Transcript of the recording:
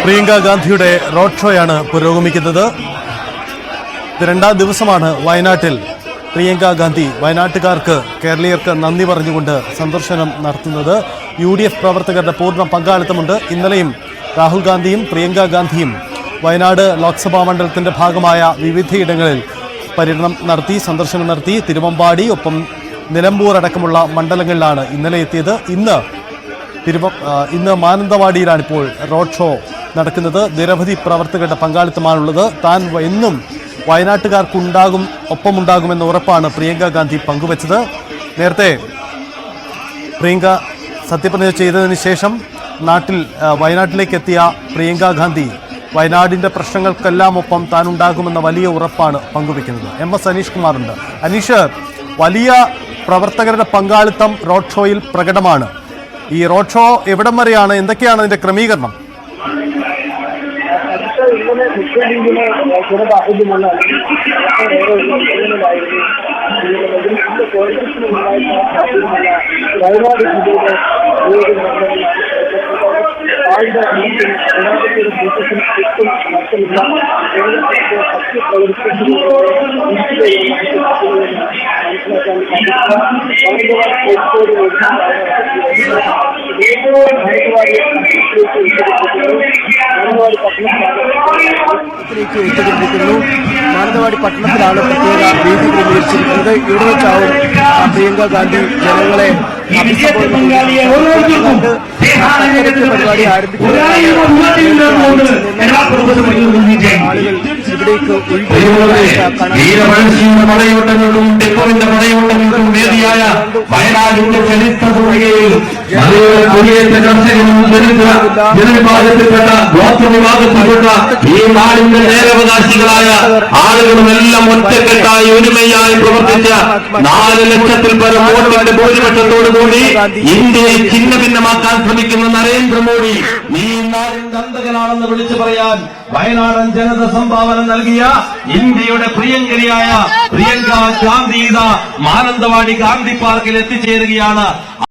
പ്രിയങ്ക ഗാന്ധിയുടെ റോഡ് ഷോയാണ് പുരോഗമിക്കുന്നത്. രണ്ടാം ദിവസമാണ് വയനാട്ടിൽ പ്രിയങ്ക ഗാന്ധി വയനാട്ടുകാർക്ക്, കേരളീയർക്ക് നന്ദി പറഞ്ഞുകൊണ്ട് സന്ദർശനം നടത്തുന്നത്. UDF പ്രവർത്തകരുടെ പൂർണ്ണ പങ്കാളിത്തമുണ്ട്. ഇന്നലെയും രാഹുൽ ഗാന്ധിയും പ്രിയങ്ക ഗാന്ധിയും വയനാട് ലോക്സഭാ മണ്ഡലത്തിന്റെ ഭാഗമായ വിവിധയിടങ്ങളിൽ പര്യടനം നടത്തി, സന്ദർശനം നടത്തി. തിരുവമ്പാടി, ഒപ്പം നിലമ്പൂർ അടക്കമുള്ള മണ്ഡലങ്ങളിലാണ് ഇന്നലെ എത്തിയത്. ഇന്ന് മാനന്തവാടിയിലാണ് ഇപ്പോൾ റോഡ് ഷോ നടക്കുന്നത്. നിരവധി പ്രവർത്തകരുടെ പങ്കാളിത്തമാണുള്ളത്. താൻ എന്നും ഒപ്പമുണ്ടാകുമെന്ന ഉറപ്പാണ് പ്രിയങ്ക ഗാന്ധി പങ്കുവച്ചത്. നേരത്തെ പ്രിയങ്ക സത്യപ്രതിജ്ഞ ചെയ്തതിന് ശേഷം വയനാട്ടിലേക്ക് എത്തിയ പ്രിയങ്ക ഗാന്ധി വയനാടിന്റെ പ്രശ്നങ്ങൾക്കെല്ലാം ഒപ്പം താൻ ഉണ്ടാകുമെന്ന വലിയ ഉറപ്പാണ് പങ്കുവെക്കുന്നത്. MS അനീഷ് കുമാറുണ്ട്. അനീഷ്, വലിയ പ്രവർത്തകരുടെ പങ്കാളിത്തം റോഡ് ഷോയിൽ പ്രകടമാണ്. ഈ റോഡ് ഷോ എവിടം വരെയാണ്, എന്തൊക്കെയാണ് അതിന്റെ ക്രമീകരണം? ഇന്നലെ മുസ്ലിം ലീഗിന് ചില സാഹചര്യമുള്ള വയനാട് ജില്ലയുടെ മാനന്തവാടി പട്ടണത്തിലാണ് പ്രത്യേക വേദി ക്രമീകരിച്ചിരിക്കുന്നത്. ഇവിടെ വെച്ചാവും പ്രിയങ്ക ഗാന്ധി ജനങ്ങളെ പരിപാടി ആരംഭിക്കുന്നത്. ആളുകൾ ഇവിടേക്ക് വയനാടിന്റെ ചരിത്രയിൽ ജനവിഭാഗത്തിൽപ്പെട്ട ഗോത്രവിഭാഗത്തിൽപ്പെട്ട ഈ നാടിന്റെ നേരവകാശികളായ ആളുകളുമെല്ലാം ഒറ്റക്കെട്ടായി ഒരുമയായി പ്രവർത്തിച്ച 4 ലക്ഷത്തിൽ പരം വോട്ടിന്റെ ഭൂരിപക്ഷത്തോടുകൂടി ഇന്ത്യയെ ഛിന്ന ഭിന്നമാക്കാൻ ശ്രമിക്കുന്ന നരേന്ദ്രമോദി ഈ നാടിന്റെ അന്തകനാണെന്ന് വിളിച്ചു പറയാൻ വയനാടൻ ജനത സംഭാവന നൽകിയ ഇന്ത്യയുടെ പ്രിയങ്കരിയായ പ്രിയങ്ക ഗാന്ധി മാനന്തവാടി ഗാന്ധി പാർക്കിൽ എത്തിച്ചേരുകയാണ്.